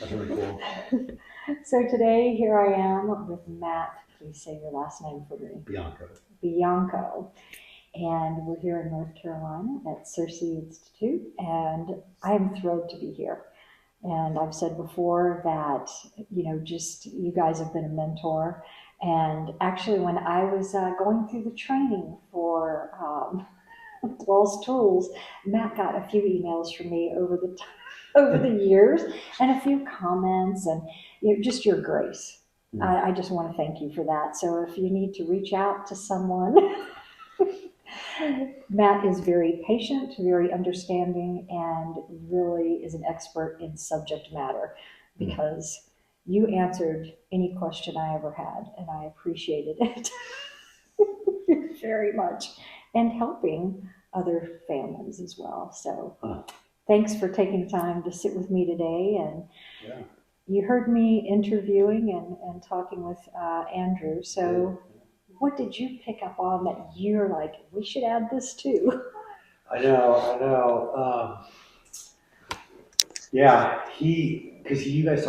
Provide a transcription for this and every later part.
That's really cool. So today, here I am with Matt. Please say your last name for me. Bianco. Bianco. And we're here in North Carolina at CiRCE Institute, and I'm thrilled to be here. And I've said before that, just you guys have been a mentor. And actually, when I was going through the training for Wells Tools, Matt got a few emails from me over the years, and a few comments, and just your grace. I just want to thank you for that. So if you need to reach out to someone, Matt is very patient, very understanding, and really is an expert in subject matter because you answered any question I ever had, and I appreciated it very much, and helping other families as well. So thanks for taking time to sit with me today. And Yeah. you heard me interviewing and talking with Andrew. So what did you pick up on that you're like, we should add this too? I know. Yeah, because you guys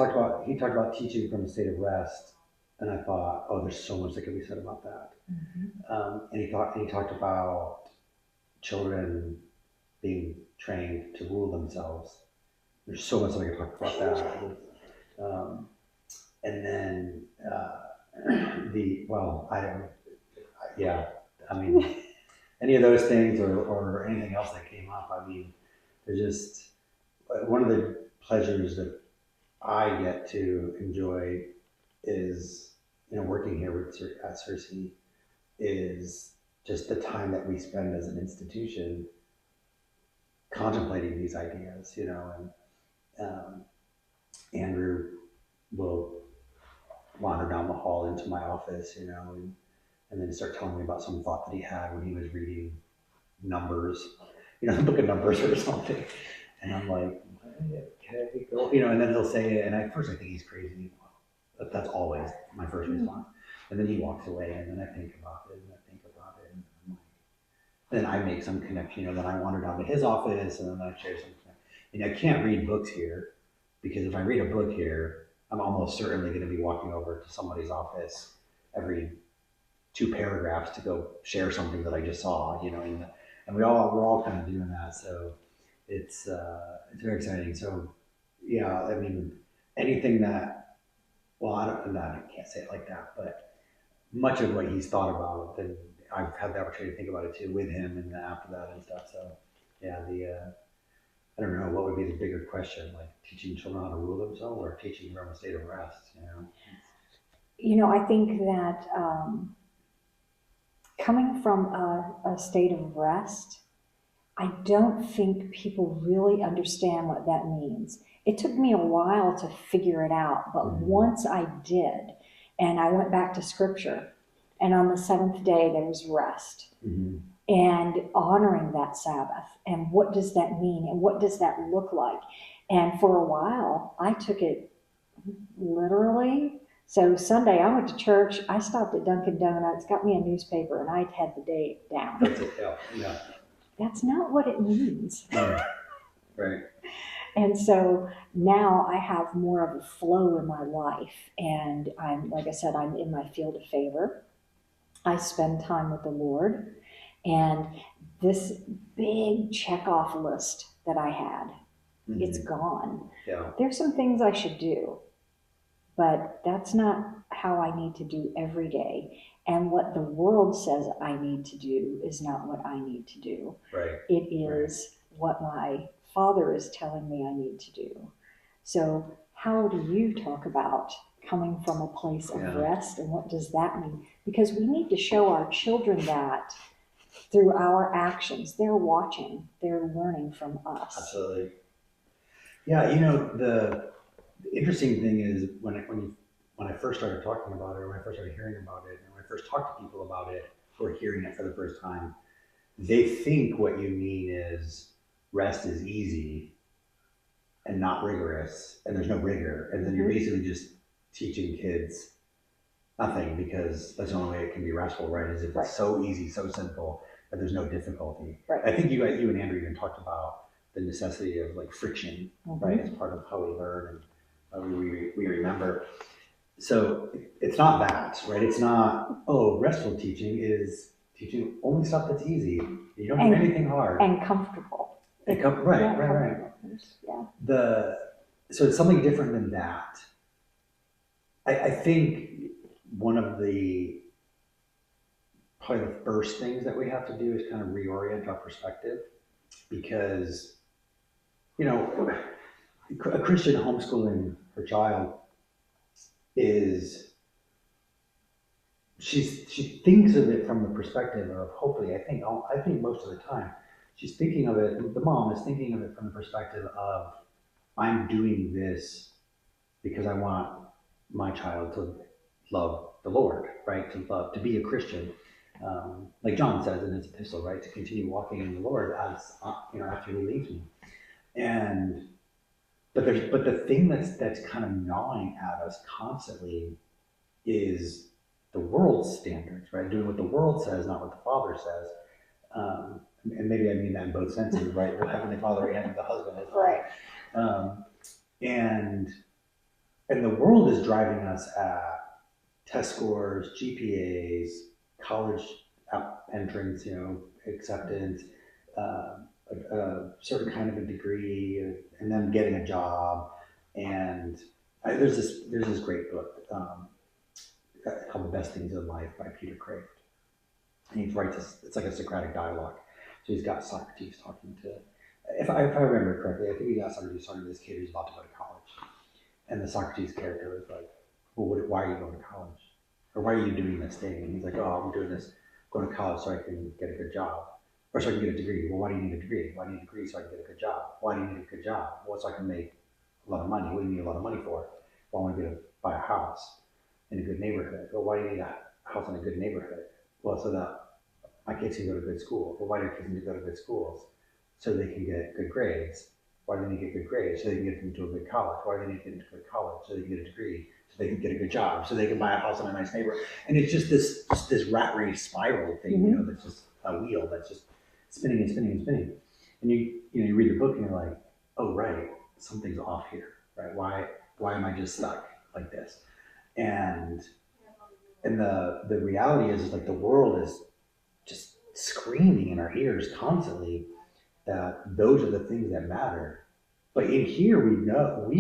he talked about teaching from a state of rest, and I thought, oh, there's so much that can be said about that. And he talked about children being trained to rule themselves. There's so much that I could talk about that. And then I mean, any of those things or anything else that came up. I mean, they're just one of the pleasures that I get to enjoy is, working here at CiRCE is just the time that we spend as an institution contemplating these ideas, and Andrew will wander down the hall into my office, and then start telling me about some thought that he had when he was reading Numbers, the book of Numbers or something. And I'm like, okay, cool. And then he'll say it, and at first I think he's crazy. That's always my first response. And then he walks away, and then I think about it, and I think about it, and I'm like, and then I make some connection, then I wander down to his office, and then I share something. I can't read books here, because if I read a book here, I'm almost certainly going to be walking over to somebody's office every 2 paragraphs to go share something that I just saw, and we're all kind of doing that. So it's very exciting. So yeah, I mean, anything that, well, I can't say it like that, but much of what he's thought about, then I've had the opportunity to think about it too with him and after that and stuff. So yeah, I don't know, what would be the bigger question, like teaching children how to rule themselves or teaching them from a state of rest, I think that coming from a state of rest, I don't think people really understand what that means. It took me a while to figure it out, but once I did, and I went back to scripture, and on the 7th day there was rest, and honoring that Sabbath, and what does that mean, and what does that look like? And for a while, I took it literally. So Sunday, I went to church. I stopped at Dunkin' Donuts, got me a newspaper, and I had the day down. That's it, yeah. That's not what it means. Right. And so now I have more of a flow in my life. And like I said, I'm in my field of favor. I spend time with the Lord. And this big check-off list that I had, it's gone. Yeah. There's some things I should do, but that's not how I need to do every day. And what the world says I need to do is not what I need to do. Right. It is what my Father is telling me I need to do. So how do you talk about coming from a place of rest, and what does that mean? Because we need to show our children that through our actions. They're watching, they're learning from us. Absolutely. Yeah, the interesting thing is when I first started talking about it, or when I first started hearing about it, and when I first talked to people about it who are hearing it for the first time, they think what you mean is rest is easy and not rigorous, and there's no rigor, and then you're basically just teaching kids nothing, because that's the only way it can be restful, right? Is if it's so easy, so simple, that there's no difficulty. Right. I think you and Andrew even talked about the necessity of like friction, right, as part of how we learn and how we remember. So it's not that, right? It's not, oh, restful teaching is teaching only stuff that's easy. You don't do anything hard. And comfortable. Right. Yeah. So it's something different than that. I think one of probably the first things that we have to do is kind of reorient our perspective, because, a Christian homeschooling her child she thinks of it from the perspective of, hopefully, I think most of the time, she's thinking of it, the mom is thinking of it from the perspective of, I'm doing this because I want my child to love the Lord, right? To be a Christian. Like John says in his epistle, right? To continue walking in the Lord as, after he leaves me. But the thing that's kind of gnawing at us constantly is the world's standards, right? Doing what the world says, not what the Father says. And maybe I mean that in both senses, right? The Heavenly Father and the husband as well. Right. And the world is driving us at test scores, GPAs, college entrance, acceptance, a certain kind of a degree, and then getting a job. And there's this great book called The Best Things in Life by Peter Craft. And he writes it's like a Socratic dialogue. So he's got Socrates talking to, if I remember correctly, I think he got Socrates talking to this kid who's about to go to college. And the Socrates character was like, well, why are you going to college? Or why are you doing this thing? And he's like, oh, I'm doing this, going to college so I can get a good job. Or so I can get a degree. Well, why do you need a degree? Why do you need a degree so I can get a good job? Why do you need a good job? Well, so I can make a lot of money. What do you need a lot of money for? Well, I want to buy a house in a good neighborhood. Well, why do you need a house in a good neighborhood? Well, so that my kids can go to good school. Well, why do kids need to go to good schools? So they can get good grades. Why do they need to get good grades? So they can get into a good college. Why do they need to get into a good college? So they can get a degree. So they can get a good job. So they can buy a house in a nice neighborhood. And it's just this rat race spiral thing, that's just a wheel that's just spinning and spinning and spinning. And you read the book and you're like, oh, right, something's off here, right? Why am I just stuck like this? And the reality is like the world is just screaming in our ears constantly that those are the things that matter. But in here we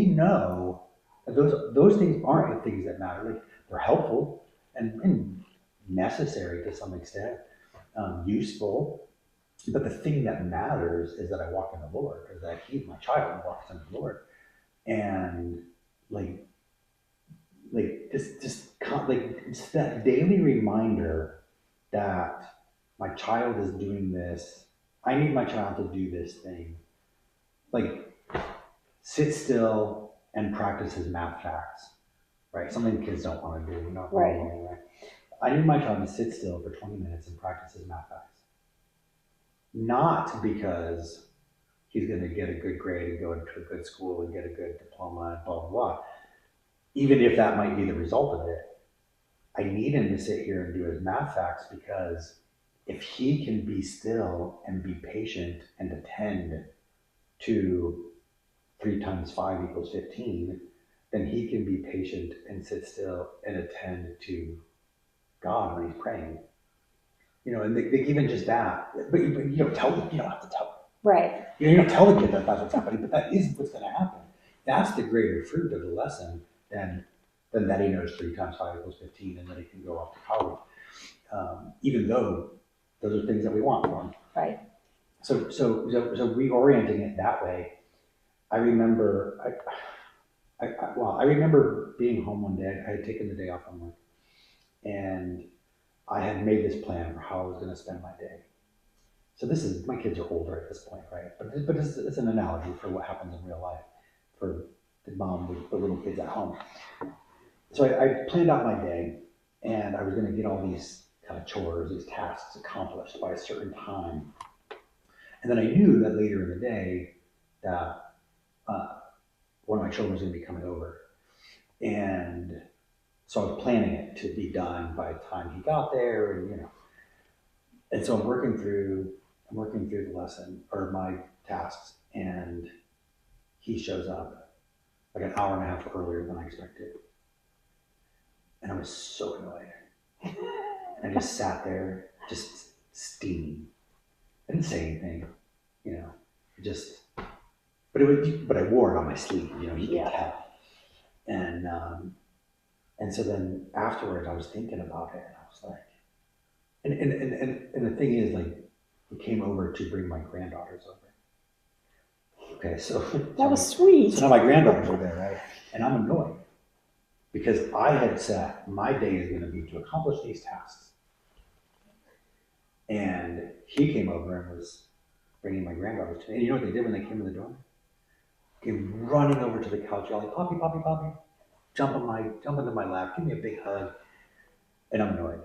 know that those things aren't the things that matter. Like, they're helpful and necessary to some extent, useful. But the thing that matters is that I walk in the Lord, or that my child walks in the Lord. And just that daily reminder that my child is doing this. I need my child to do this thing. Like, sit still and practice his math facts, right? Something kids don't want to do, Right. Anyway. I need my child to sit still for 20 minutes and practice his math facts. Not because he's going to get a good grade and go into a good school and get a good diploma and blah, blah, blah. Even if that might be the result of it, I need him to sit here and do his math facts, because if he can be still and be patient and attend to 3 times 5 equals 15, then he can be patient and sit still and attend to God when he's praying. And even just that, but you don't tell them, you don't have to tell them. Right. You don't tell the kid that that's what's happening, but that is what's going to happen. That's the greater fruit of the lesson than that he knows 3 times 5 equals 15 and that he can go off to college. Even though those are things that we want for him. Right. So reorienting it that way. I remember, I remember being home one day. I had taken the day off from work, and I had made this plan for how I was going to spend my day. So my kids are older at this point, right? But it's an analogy for what happens in real life for the mom with the little kids at home. So I planned out my day, and I was going to get all these kind of chores, these tasks accomplished by a certain time. And then I knew that later in the day that one of my children was going to be coming over. And so I was planning it to be done by the time he got there, and so I'm working through the lesson or my tasks, and he shows up like an hour and a half earlier than I expected. And I was so annoyed. I just sat there, just steaming. I didn't say anything, you know, just, but I wore it on my sleeve, you know, you could tell. And so then afterwards I was thinking about it and I was like, and the thing is, like, he came over to bring my granddaughters over. Okay, so. That was sweet. So now my granddaughters are there, right? And I'm annoyed because I had said my day is gonna be to accomplish these tasks. And he came over and was bringing my granddaughters to me. And you know what they did when they came in the door? Came running over to the couch, yelling, "Poppy, Poppy, Poppy!" Jump into my lap, give me a big hug, and I'm annoyed.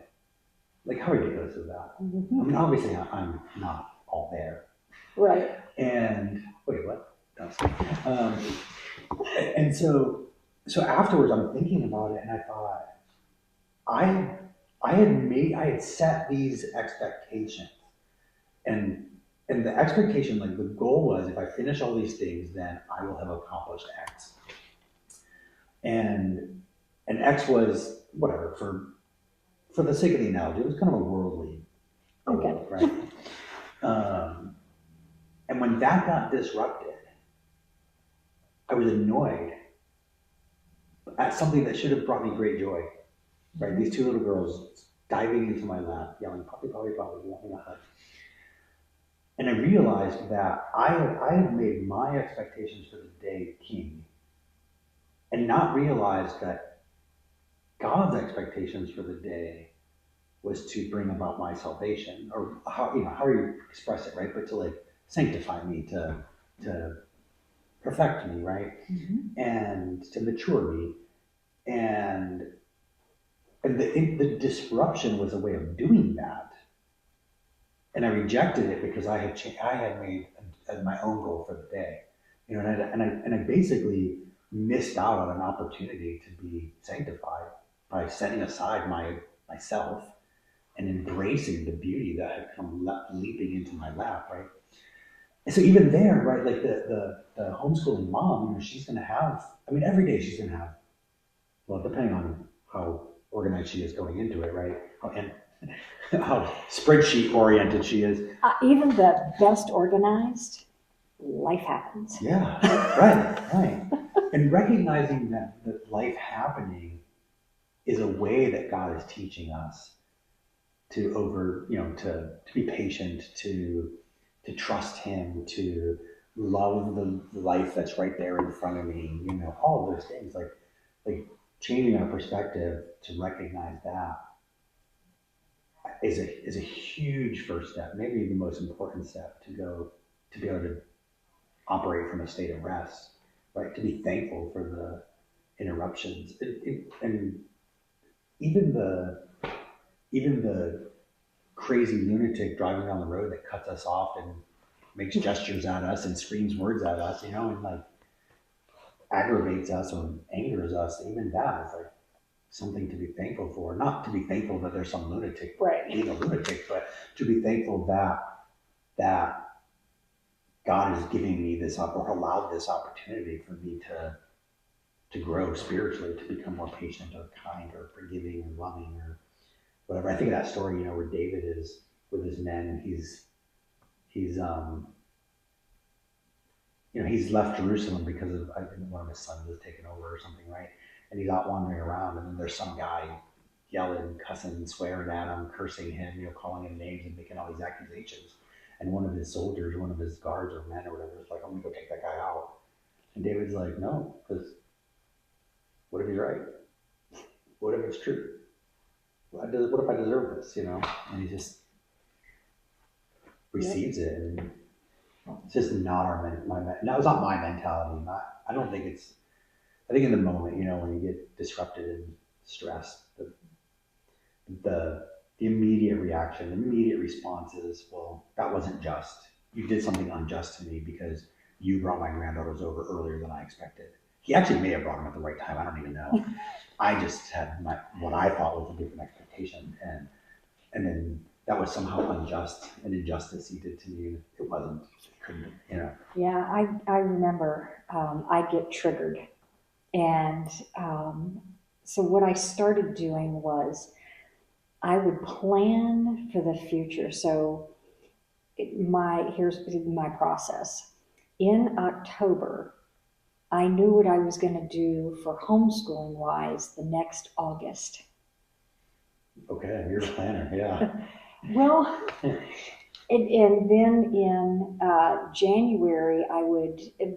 Like, how ridiculous is that? Mm-hmm. I mean, obviously, I'm not all there. Right. And wait, what? And so afterwards, I'm thinking about it, and I thought, I had set these expectations, and the expectation, like the goal was, if I finish all these things, then I will have accomplished X. And X was whatever, for the sake of the analogy, it was kind of a worldly goal, right? And when that got disrupted, I was annoyed at something that should have brought me great joy, right? These two little girls diving into my lap, yelling, "Poppy, Poppy, Poppy," wanting a hug. And I realized that I had made my expectations for the day king, and not realized that God's expectations for the day was to bring about my salvation, or how you express it, right? But to like sanctify me, to perfect me, right? Mm-hmm. And to mature me, and the disruption was a way of doing that, and I rejected it because I had made my own goal for the day, you know, and I basically missed out on an opportunity to be sanctified by setting aside myself and embracing the beauty that had come leaping into my lap, right? And so even there, right, like the homeschooling mom, you know, she's gonna have, I mean, every day she's gonna have, well, depending on how organized she is going into it, right? And how spreadsheet oriented she is. Even the best organized, life happens. Yeah, right. And recognizing that life happening is a way that God is teaching us to be patient, to trust Him, to love the life that's right there in front of me, you know, all of those things, like changing our perspective to recognize that is a huge first step, maybe the most important step to be able to operate from a state of rest, right? To be thankful for the interruptions, and even the crazy lunatic driving down the road that cuts us off and makes gestures at us and screams words at us, you know, and like aggravates us or angers us. Even that is like something to be thankful for. Not to be thankful that there's some lunatic being a lunatic, but to be thankful that God is giving me this or allowed this opportunity for me to grow spiritually, to become more patient or kind or forgiving or loving or whatever. I think of that story, you know, where David is with his men and he's left Jerusalem because of, I think one of his sons was taken over or something, right? And he's out wandering around, and then there's some guy yelling, cussing, swearing at him, cursing him, you know, calling him names and making all these accusations. And one of his soldiers, one of his guards or men or whatever, is like, "I'm gonna go take that guy out." And David's like, "No, because what if he's right? What if it's true? What if I deserve this, you know?" And he just receives it, and it's just not no, it's not my mentality. I don't think it's. I think in the moment, you know, when you get disrupted and stressed, the immediate reaction, the immediate response is, "Well, that wasn't just. You did something unjust to me because you brought my granddaughters over earlier than I expected." He actually may have brought them at the right time. I don't even know. I just had what I thought was a different expectation, and then that was somehow unjust, an injustice he did to me. It wasn't. It couldn't, you know. Yeah, I remember I get triggered And so what I started doing was I would plan for the future. So here's my process. In October, I knew what I was going to do for homeschooling wise the next August. Okay, you're a planner, yeah. Well, and then in January,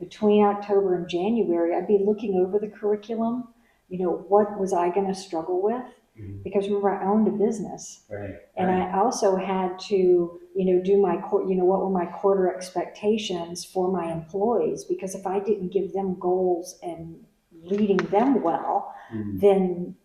between October and January, I'd be looking over the curriculum. What was I going to struggle with? Mhm. Because remember, I owned a business. Right, And right. I also had to, do what were my quarter expectations for my employees? Because if I didn't give them goals and leading them well, Mhm. then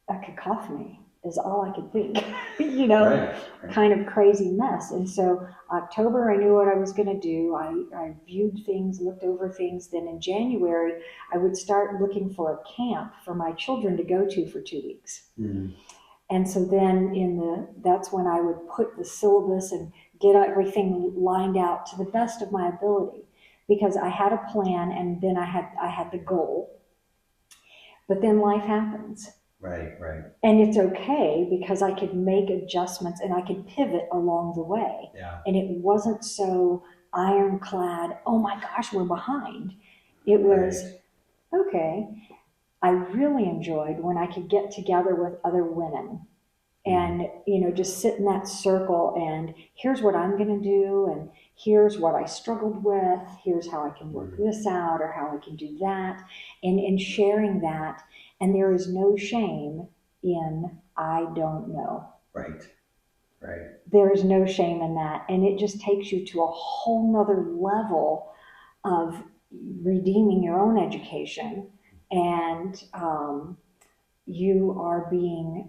a cacophony is all I could think, Right, right. kind of crazy mess. And so October, I knew what I was going to do. I viewed things, looked over things. Then in January, I would start looking for a camp for my children to go to for 2 weeks. Mhm. And so then that's when I would put the syllabus and get everything lined out to the best of my ability, because I had a plan and then I had the goal. But then life happens. Right, right. And it's okay because I could make adjustments and I could pivot along the way. Yeah. And it wasn't so ironclad, oh my gosh, we're behind. It was, Right. okay, I really enjoyed when I could get together with other women Mhm. and just sit in that circle and here's what I'm going to do and here's what I struggled with, here's how I can work Mhm. this out or how I can do that, and in sharing that. And there is no shame in I don't know. Right, right. There is no shame in that, and it just takes you to a whole nother level of redeeming your own education. And you are being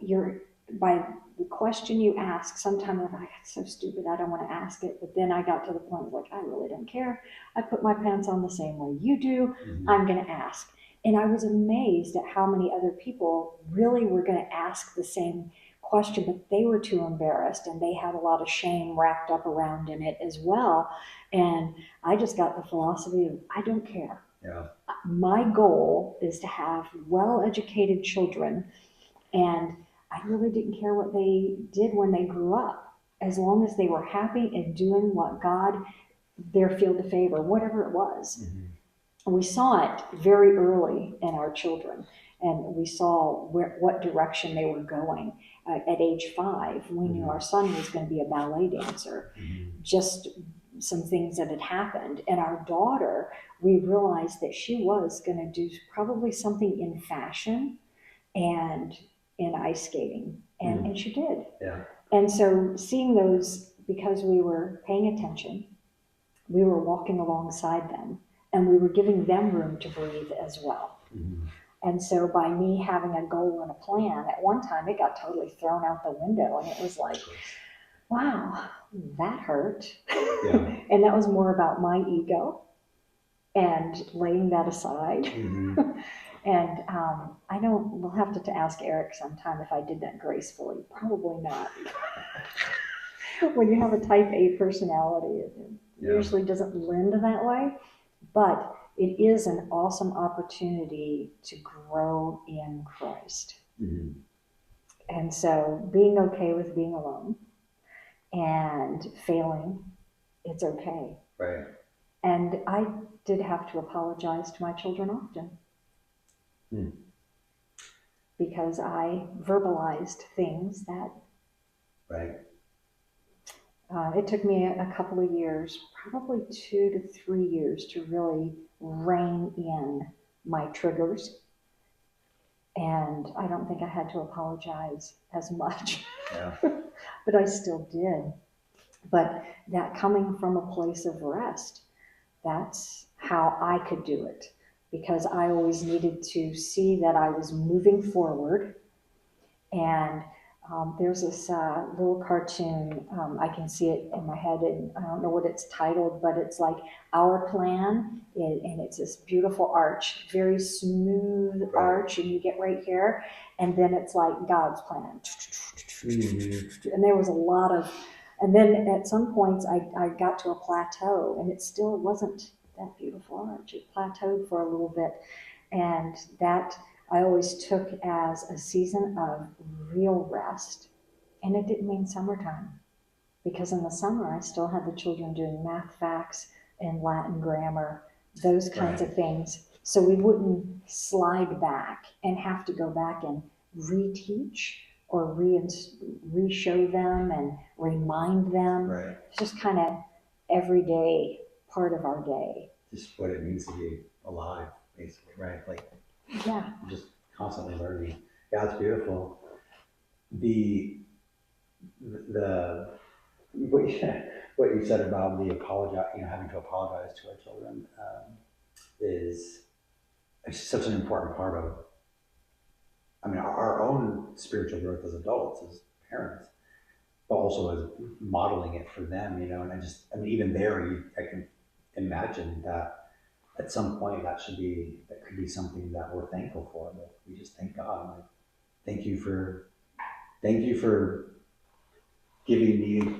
you're by the question you ask. Sometimes I'm like, it's so stupid, I don't want to ask it. But then I got to the point like, I really don't care. I put my pants on the same way you do. Mhm. I'm going to ask. And I was amazed at how many other people really were going to ask the same question, but they were too embarrassed and they had a lot of shame wrapped up around in it as well. And I just got the philosophy of I don't care. Yeah. My goal is to have well-educated children, and I really didn't care what they did when they grew up, as long as they were happy and doing what God, their field of favor, whatever it was. Mhm. And we saw it very early in our children, and we saw what direction they were going. At age 5, we knew Mhm. our son was going to be a ballet dancer. Mhm. Just some things that had happened. And our daughter, we realized that she was going to do probably something in fashion and in ice skating. And, Mhm. and she did. Yeah. And so seeing those, because we were paying attention, we were walking alongside them, and we were giving them room to breathe as well. Mhm. And so by me having a goal and a plan, at one time it got totally thrown out the window. And it was like, wow, that hurt. Yeah. And that was more about my ego and laying that aside. Mhm. And I don't, we'll have to ask Eric sometime if I did that gracefully. Probably not. When you have a type A personality, it Yeah. usually doesn't lend that way. But it is an awesome opportunity to grow in Christ. Mhm. And so being okay with being alone and failing, it's okay. Right. And I did have to apologize to my children often Hmm. because I verbalized things that Right. it took me a couple of years, probably 2 to 3 years, to really rein in my triggers. And I don't think I had to apologize as much, Yeah. but I still did. But that coming from a place of rest, that's how I could do it, because I always needed to see that I was moving forward. And there's this little cartoon, I can see it in my head, and I don't know what it's titled, but it's like our plan, and it's this beautiful arch, very smooth Right. arch, and you get right here, and then it's like God's plan. Mhm. And there was a lot of, and then at some points I got to a plateau, and it still wasn't that beautiful arch. It plateaued for a little bit. And that I always took as a season of real rest. And it didn't mean summertime, because in the summer I still had the children doing math facts and Latin grammar, those kinds of things. So we wouldn't slide back and have to go back and reteach or re-show them and remind them. Right. It's just kind of everyday part of our day. Just what it means to be alive, basically, right? Like, Yeah. just constantly learning. Yeah, it's beautiful. The what you said about the apologize, having to apologize to our children, is it's such an important part of, our own spiritual growth as adults, as parents, but also as modeling it for them, and even there, I can imagine that at some point that could be something that we're thankful for. Like, we just thank God. Like, thank you for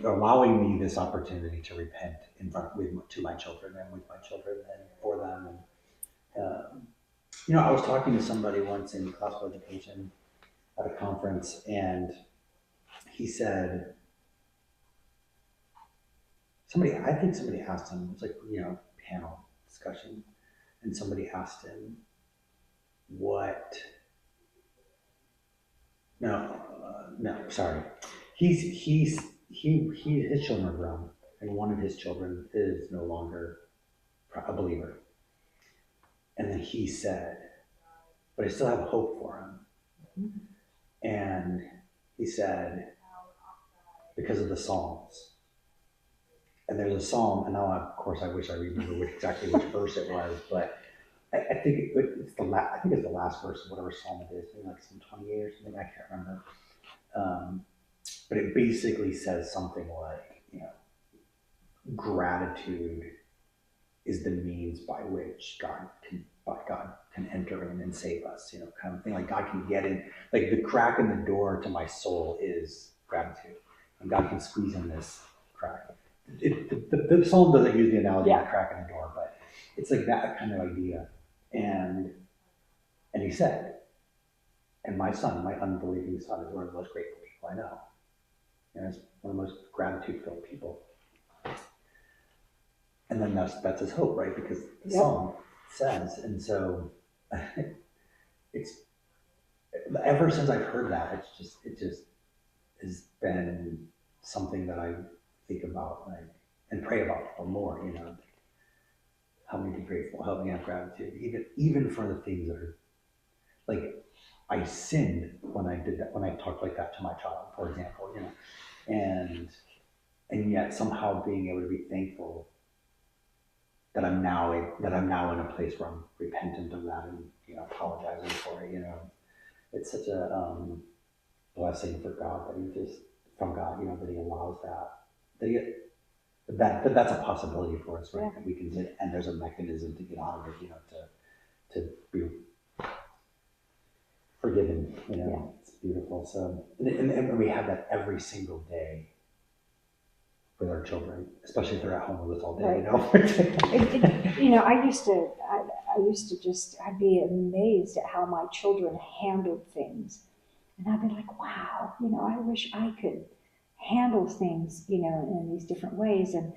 allowing me this opportunity to repent to my children and with my children and for them. And I was talking to somebody once in classical education at a conference, and he said, I think somebody asked him, it was like, panel discussion, and somebody asked him sorry. His children are grown, and one of his children is no longer a believer. And then he said, but I still have hope for him. And he said, because of the Psalms. And there's a Psalm, and now, of course, I wish I remember exactly which verse it was, but I think it's the last verse of whatever Psalm it is, maybe like some 28 or something, I can't remember. But it basically says something like, gratitude is the means by which God can enter in and save us, kind of thing. Like, God can get in, like the crack in the door to my soul is gratitude, and God can squeeze in this crack. The psalm doesn't use the analogy of the crack in the door, but it's like that kind of idea. And he said, and my son, my unbelieving son, is one of the most grateful people I know. And it's one of the most gratitude-filled people. And then that's his hope, right? Because the song says, and so it's ever since I've heard that, it just has been something that I think about, like, and pray about for more. Help me be grateful, help me have gratitude, even for the things that are, like, I sinned when I did that, when I talked like that to my child, for example, and yet somehow being able to be thankful that I'm now in a place where I'm repentant of that and apologizing for it. It's such a blessing for God that He allows that that's a possibility for us, right? Yeah. That we can sit, and there's a mechanism to get out of it, to be forgiven. It's beautiful. So, and we have that every single day with our children, especially if they're at home with us all day. I used to I'd be amazed at how my children handled things, and I'd be like, wow, I wish I could handle things, in these different ways. And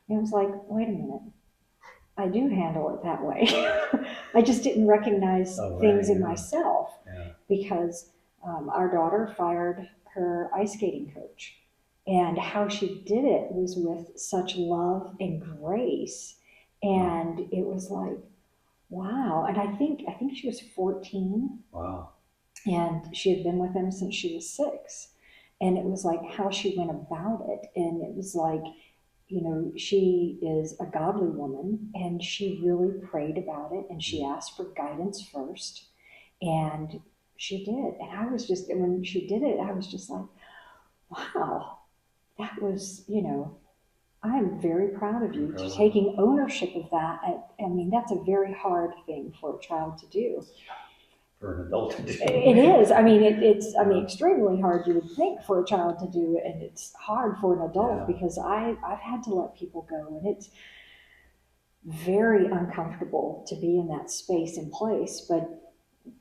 it was like, wait a minute, I do handle it that way. I just didn't recognize things in myself because our daughter fired her ice skating coach, and how she did it was with such love and grace. And it was like, wow. And I think she was 14. Wow. And she had been with him since she was 6. And it was like how she went about it. And it was like, she is a godly woman, and she really prayed about it, and she asked for guidance first, and she did. And when she did it, I was just like, wow, that was, I'm very proud of you for taking ownership of that. That's a very hard thing for a child to do. For an adult to do. It is. It's extremely hard, you would think, for a child to do, and it's hard for an adult because I've had to let people go, and very uncomfortable to be in that space and place. But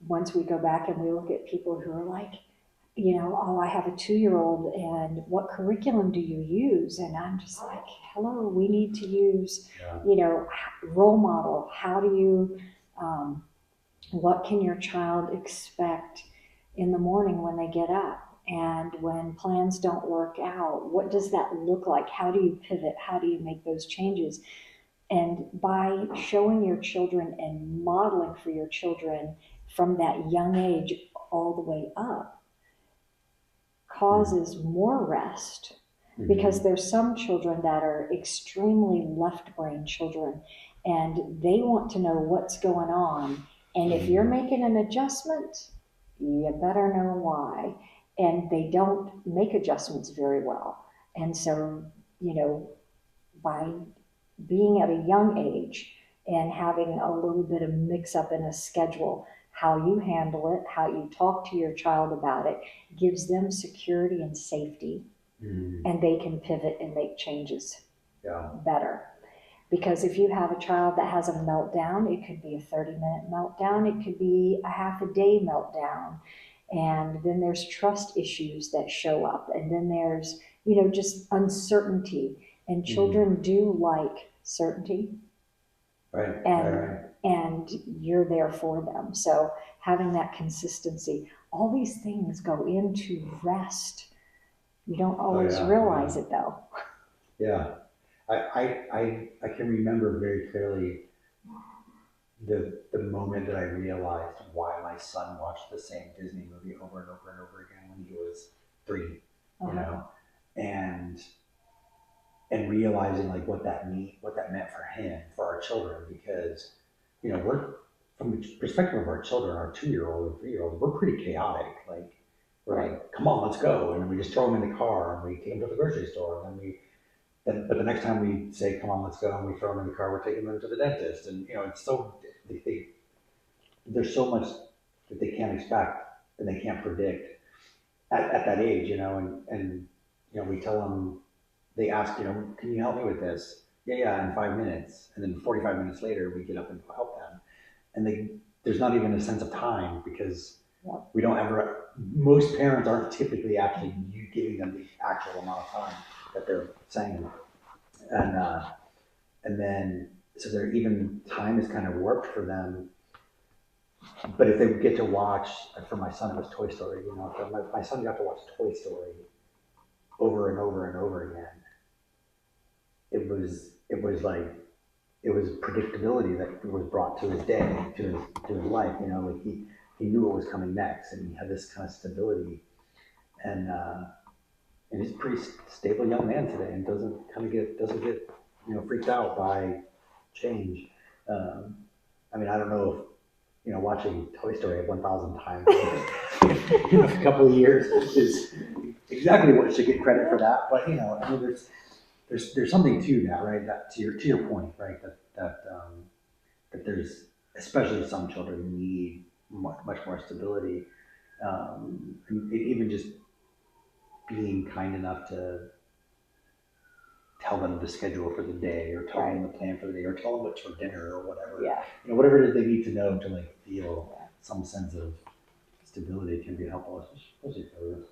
once we go back and we look at people who are like, oh, I have a 2-year-old, and what curriculum do you use? And I'm just like, hello, we need to use, role model. How do you, what can your child expect in the morning when they get up? And when plans don't work out, what does that look like? How do you pivot? How do you make those changes? And by showing your children and modeling for your children from that young age all the way up causes more rest, because there's some children that are extremely left brain children and they want to know what's going on. And if you're making an adjustment, you better know why. And they don't make adjustments very well. And so, by being at a young age and having a little bit of mix up in a schedule, how you handle it, how you talk to your child about it, gives them security and safety, and they can pivot and make changes better. Because if you have a child that has a meltdown, it could be a 30-minute meltdown, it could be a half a day meltdown. And then there's trust issues that show up. And then there's, just uncertainty. And children do like certainty. Right. And you're there for them. So having that consistency, all these things go into rest. You don't always realize it though. Yeah. I can remember very clearly the moment that I realized why my son watched the same Disney movie over and over and over again when he was 3, and realizing like what that meant for him, for our children, because we're, from the perspective of our children, our 2-year-old and 3-year-old, we're pretty chaotic. Like we're like, come on, let's go, and then we just throw them in the car and we take them to the grocery store, and but the next time we say, come on, let's go, and we throw them in the car, we're taking them to the dentist, and it's so there's so much that they can't expect and they can't predict at that age, and we tell them, they ask, can you help me with this? Yeah, in 5 minutes. And then 45 minutes later, we get up and help them. And there's not even a sense of time, because we don't ever, most parents aren't typically actually giving them the actual amount of time that they're saying. And then, so they're even, time is kind of warped for them. But if they get to watch, for my son, it was Toy Story, if my son got to watch Toy Story over and over and over again, it was predictability that was brought to his day, to his life. Like he knew what was coming next, and he had this kind of stability, and he's a pretty stable young man today, and doesn't get freaked out by change. I mean, I don't know if watching Toy Story 1,000 times in a couple of years is exactly what should get credit for that, but I mean, there's something to that, right? That to your point, right? That there's, especially some children who need much more stability, and even just being kind enough to tell them the schedule for the day, or tell them the plan for the day, or tell them what's for dinner, or whatever. Whatever it is they need to know to like feel some sense of stability can be helpful, especially for